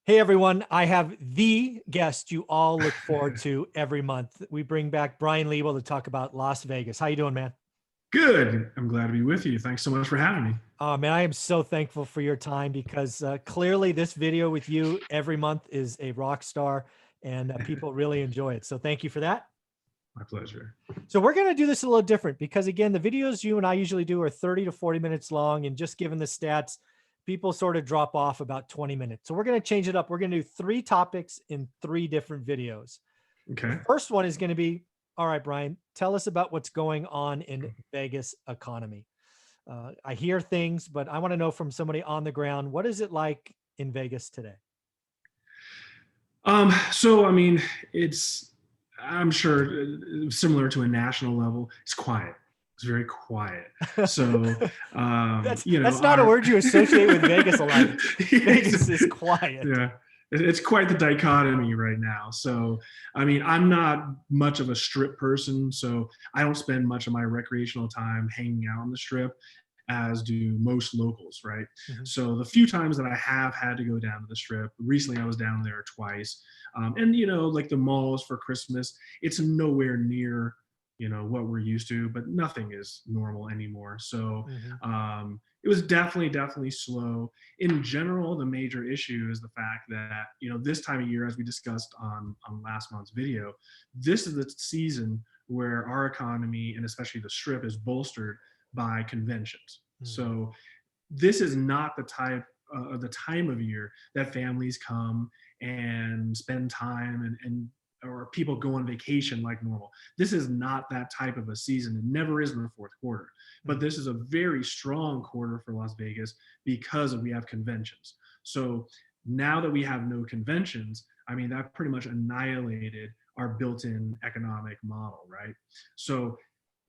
Hey everyone, I have the guest you all look forward to every month. We bring back Brian Liebel to talk about Las Vegas. How you doing, man? Good. I'm glad to be with you. Thanks so much for having me. Oh man, I am so thankful for your time because clearly this video with you every month is a rock star and people really enjoy it. So thank you for that. My pleasure. So we're going to do this a little different because again, the videos you and I usually do are 30 to 40 minutes long, and just given the stats, people sort of drop off about 20 minutes. So we're going to change it up. We're going to do 3 topics in 3 different videos. The Okay. first one is going to be, all right, Brian, tell us about what's going on in Vegas economy. I hear things, but I want to know from somebody on the ground, what is it like in Vegas today? So I mean, I'm sure similar to a national level. It's quiet. It's very quiet. So That's not a our word you associate with Vegas a lot. Vegas is quiet. yeah, it's quite the dichotomy right now. So I mean, I'm not much of a strip person, so I don't spend much of my recreational time hanging out on the strip, as do most locals, right? Mhm. So the few times that I have had to go down to the strip, recently I was down there twice, and like the malls for Christmas, it's nowhere near what we're used to, but nothing is normal anymore. So Mhm. it was definitely slow. In general, the major issue is the fact that this time of year, as we discussed on last month's video, this is the season where our economy and especially the strip is bolstered by conventions. Mhm. So this is not the time of year that families come and spend time and or people go on vacation like normal. This is not that type of a season. It never is in the fourth quarter. But Mhm. this is a very strong quarter for Las Vegas because we have conventions. So now that we have no conventions, I mean, that pretty much annihilated our built-in economic model, right? So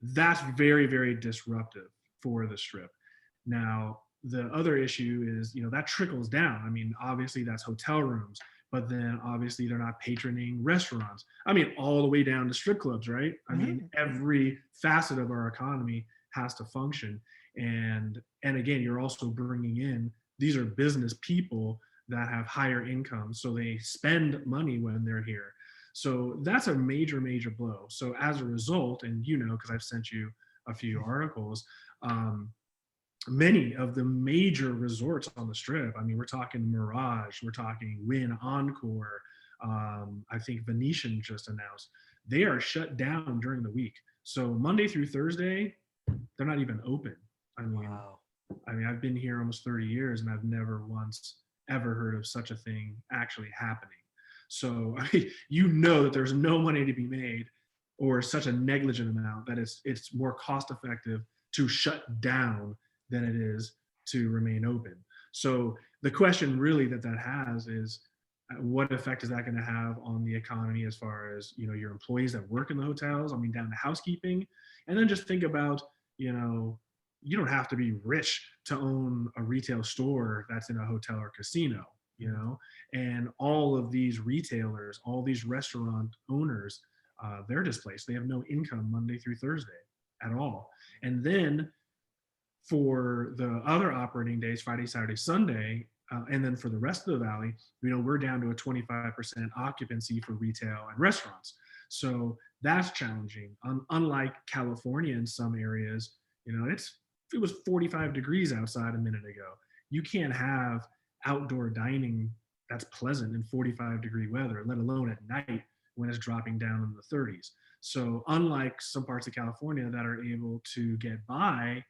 that's very disruptive for the strip. Now, the other issue is, that trickles down. I mean, obviously that's hotel rooms, but then obviously they're not patroning restaurants. I mean, all the way down to strip clubs, right? I mean, Mhm. every facet of our economy has to function. And again, you're also bringing in, these are business people that have higher incomes, so they spend money when they're here. So that's a major blow. So as a result, and because I've sent you a few articles, many of the major resorts on the strip, I mean, we're talking Mirage, we're talking Wynn Encore, I think Venetian just announced, they are shut down during the week. So Monday through Thursday, they're not even open. I mean, Wow. I've been here almost 30 years and I've never once ever heard of such a thing actually happening. So I mean, that there's no money to be made, or such a negligent amount that it's more cost effective to shut down than it is to remain open. So the question really that has is, what effect is that going to have on the economy, as far as your employees that work in the hotels? I mean, down to housekeeping, and then just think about you know you don't have to be rich to own a retail store that's in a hotel or casino, Mhm. and all of these retailers, all these restaurant owners, they're displaced. They have no income Monday through Thursday at all. And then for the other operating days, Friday, Saturday, Sunday, and then for the rest of the valley, we're down to a 25% occupancy for retail and restaurants. So that's challenging. Unlike California, in some areas, it was 45 degrees outside a minute ago. You can't have outdoor dining that's pleasant in 45-degree weather, let alone at night when it's dropping down in the 30s. So unlike some parts of California that are able to get by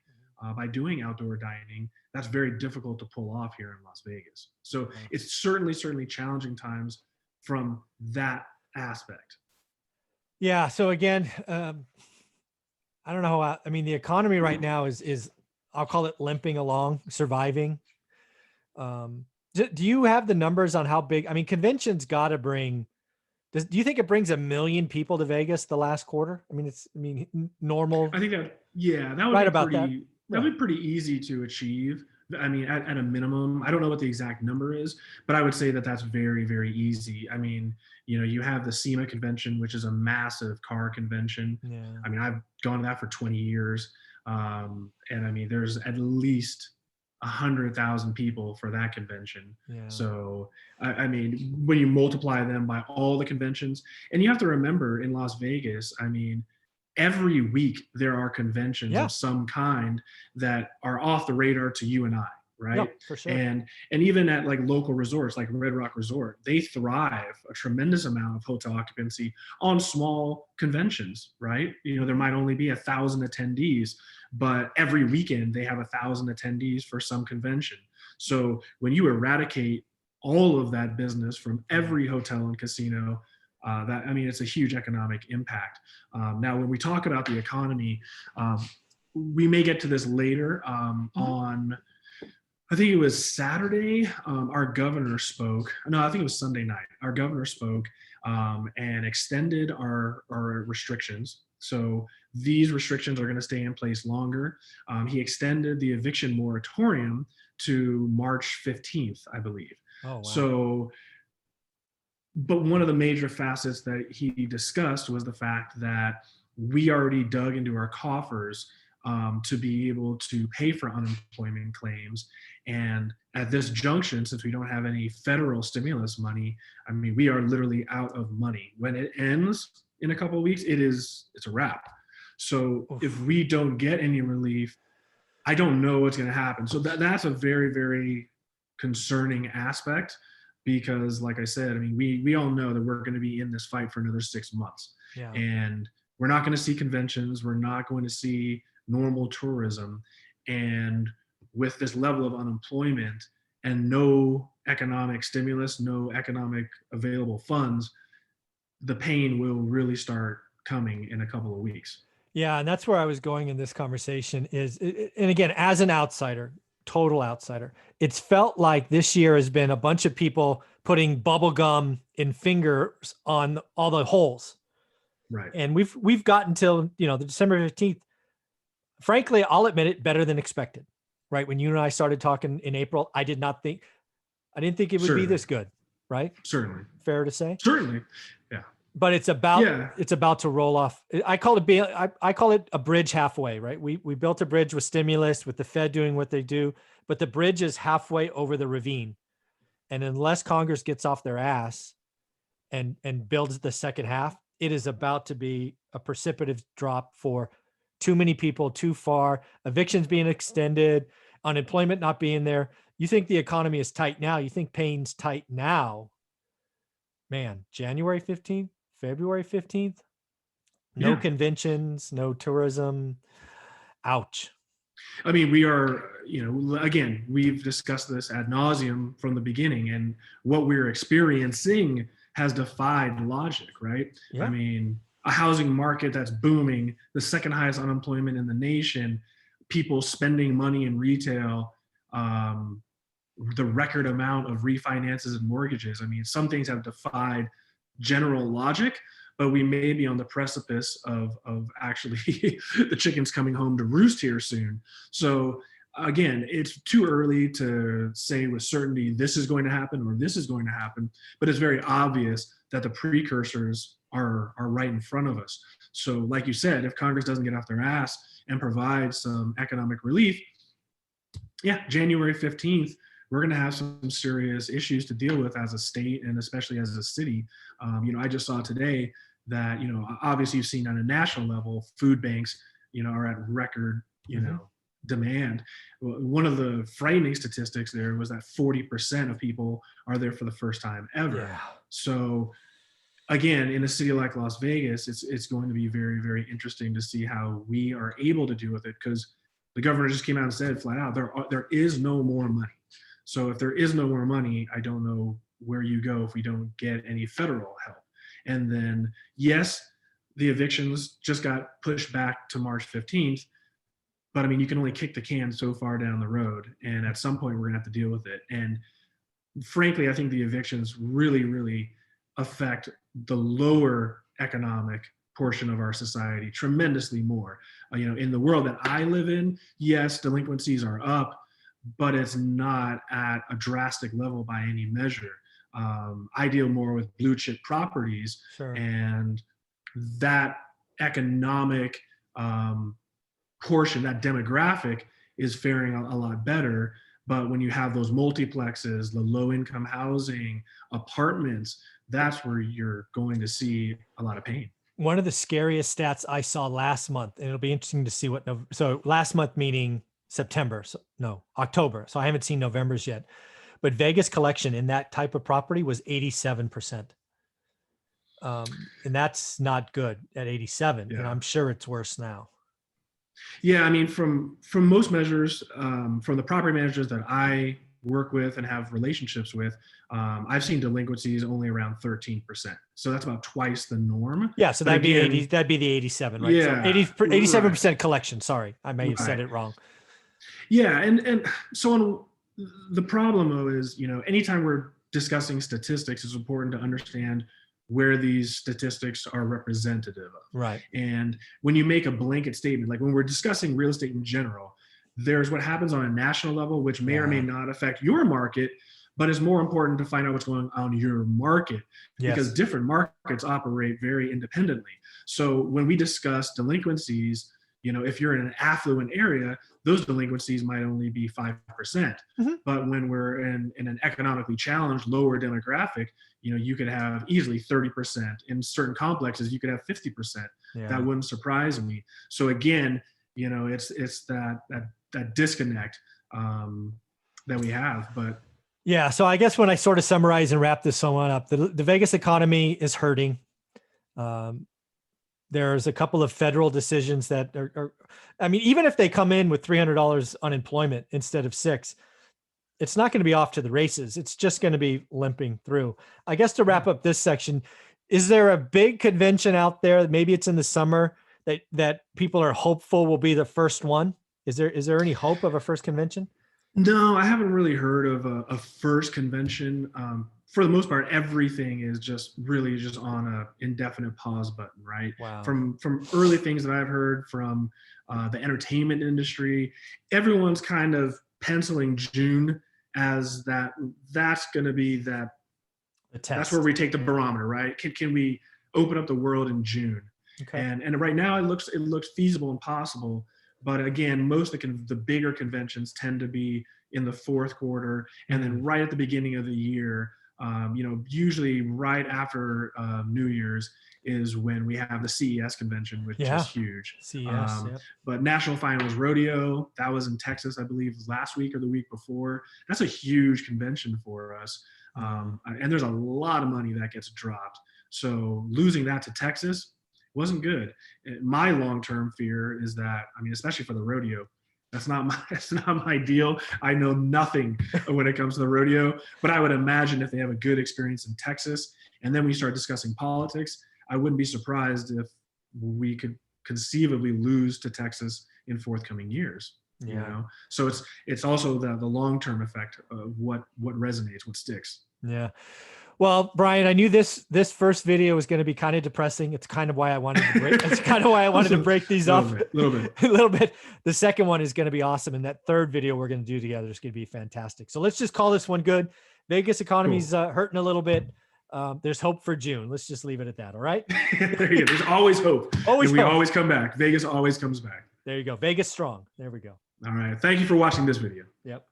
doing outdoor dining, that's very difficult to pull off here in Las Vegas. So Yeah. it's certainly challenging times from that aspect. Yeah. So again, I don't know how, I mean, the economy right now is I'll call it limping along, surviving. Do you have the numbers on how big? I mean, conventions got to bring. Do you think it brings 1 million people to Vegas the last quarter? I mean, normal, I think that, yeah, that would right be about that. pretty that Yeah. would be pretty easy to achieve. I mean, at a minimum, I don't know what the exact number is, but I would say that that's very easy. I mean, you have the SEMA convention, which is a massive car convention. Yeah. I mean, I've gone to that for 20 years. And I mean, there's at least 100,000 people for that convention. Yeah. So, I mean, when you multiply them by all the conventions, and you have to remember in Las Vegas, I mean, every week there are conventions Yeah. of some kind that are off the radar to you and I, Yeah, right? for sure. And even at like local resorts like Red Rock Resort, they thrive a tremendous amount of hotel occupancy on small conventions, right? You know, there might only be 1,000 attendees, but every weekend they have 1,000 attendees for some convention. So when you eradicate all of that business from every hotel and casino, that, I mean, it's a huge economic impact. Now, when we talk about the economy, we may get to this later on. I think it was Saturday. Our governor spoke. No, I think it was Sunday night. Our governor spoke and extended our restrictions. So these restrictions are going to stay in place longer. He extended the eviction moratorium to March 15th, I believe. Oh, wow. So, but one of the major facets that he discussed was the fact that we already dug into our coffers to be able to pay for unemployment claims. And at this junction, since we don't have any federal stimulus money, I mean, we are literally out of money. When it ends in a couple of weeks, it's a wrap. So Oof. if we don't get any relief, I don't know what's going to happen. So that's a very, very concerning aspect, because like I said, I mean, we all know that we're going to be in this fight for another 6 months. Yeah. And we're not going to see conventions. We're not going to see normal tourism. And with this level of unemployment and no economic stimulus, no economic available funds, the pain will really start coming in a couple of weeks. Yeah, and that's where I was going in this conversation and again, as an outsider, total outsider, it's felt like this year has been a bunch of people putting bubble gum in fingers on all the holes. Right. And we've gotten till, the December 15th. Frankly, I'll admit it, better than expected. Right? When you and I started talking in April, I didn't think it would be this good, right? Certainly. Fair to say? Certainly. Yeah. But it's about to roll off. I call it a bridge halfway, right? We built a bridge with stimulus, with the Fed doing what they do, but the bridge is halfway over the ravine. And unless Congress gets off their ass and builds the second half, it is about to be a precipitous drop for too many people, too far, evictions being extended, unemployment not being there. You think the economy is tight now, you think pain's tight now. Man, January 15th, February 15th, no conventions, no tourism. Ouch. I mean, we are, again, we've discussed this ad nauseum from the beginning, and what we're experiencing has defied logic, right? Yeah. I mean, a housing market that's booming, the second highest unemployment in the nation, people spending money in retail, the record amount of refinances and mortgages. I mean, some things have defied general logic, but we may be on the precipice of actually the chickens coming home to roost here soon. So again, it's too early to say with certainty this is going to happen or this is going to happen, but it's very obvious that the precursors are right in front of us. So like you said, if Congress doesn't get off their ass and provide some economic relief, yeah, January 15th, we're going to have some serious issues to deal with as a state and especially as a city. I just saw today that, obviously you've seen on a national level, food banks, are at record, demand. One of the frightening statistics there was that 40% of people are there for the first time ever. Yeah. So again, in a city like Las Vegas, it's going to be very, very interesting to see how we are able to deal with it, because the governor just came out and said flat out, there is no more money. So if there is no more money, I don't know where you go if we don't get any federal help. And then, yes, the evictions just got pushed back to March 15th, but I mean, you can only kick the can so far down the road. And at some point, we're gonna have to deal with it. And frankly, I think the evictions really, really affect the lower economic portion of our society tremendously more. In the world that I live in, yes, delinquencies are up, but it's not at a drastic level by any measure. I deal more with blue chip properties, Sure. and that economic portion, that demographic, is faring a lot better. But when you have those multiplexes, the low income housing, apartments, that's where you're going to see a lot of pain. One of the scariest stats I saw last month, and it'll be interesting to see what, so last month meaning September, so no, October. So I haven't seen November's yet, but Vegas collection in that type of property was 87%. And that's not good at 87. And I'm sure it's worse now. Yeah, I mean, from most measures, from the property managers that I work with and have relationships with, I've seen delinquencies only around 13%. So that's about twice the norm. Yeah, so that'd be 80. That'd be the 87, right? Yeah, so 87% collection. Sorry, I may have said it wrong. Yeah, and so the problem though is, you know, anytime we're discussing statistics, it's important to understand where these statistics are representative of. Right. And when you make a blanket statement, like when we're discussing real estate in general, there's what happens on a national level, which may or may not affect your market, but it's more important to find out what's going on in your market, because different markets operate very independently. So when we discuss delinquencies, you know, if you're in an affluent area, those delinquencies might only be 5%. But when we're in an economically challenged, lower demographic, you know, you could have easily 30%. In certain complexes, you could have 50%. That wouldn't surprise me. So again, you know, it's that disconnect that we have. But yeah, so I guess when I sort of summarize and wrap this one up, the Vegas economy is hurting. There's a couple of federal decisions that are, I mean, even if they come in with $300 unemployment instead of $600, it's not going to be off to the races. It's just going to be limping through. I guess to wrap up this section, is there a big convention out there? Maybe it's in the summer that people are hopeful will be the first one. Is there any hope of a first convention? No, I haven't really heard of a first convention. For the most part, everything is just really just on a indefinite pause button, right? Wow. From early things that I've heard from the entertainment industry, everyone's kind of penciling June as that's going to be the test. That's where we take the barometer, right? Can we open up the world in June? Okay. And right now it looks feasible and possible. But again, most of the bigger conventions tend to be in the fourth quarter, and then right at the beginning of the year. You know, usually right after New Year's is when we have the CES convention, which is huge. CES, But National Finals Rodeo, that was in Texas, I believe, last week or the week before. That's a huge convention for us. And there's a lot of money that gets dropped. So losing that to Texas wasn't good. My long-term fear is that, I mean, especially for the rodeo, that's not my deal. I know nothing when it comes to the rodeo, but I would imagine if they have a good experience in Texas, and then we start discussing politics, I wouldn't be surprised if we could conceivably lose to Texas in forthcoming years. You know, so it's also the long-term effect of what resonates, what sticks. Yeah. Well, Brian, I knew this first video was going to be kind of depressing. It's kind of why I wanted to break. It's kind of why I wanted to break these up a little bit. The second one is going to be awesome, and that third video we're going to do together is going to be fantastic. So let's just call this one good. Vegas economy's hurting a little bit. There's hope for June. Let's just leave it at that. All right. There you go. There's always hope. Always, we always come back. Vegas always comes back. There you go. Vegas strong. There we go. All right. Thank you for watching this video. Yep.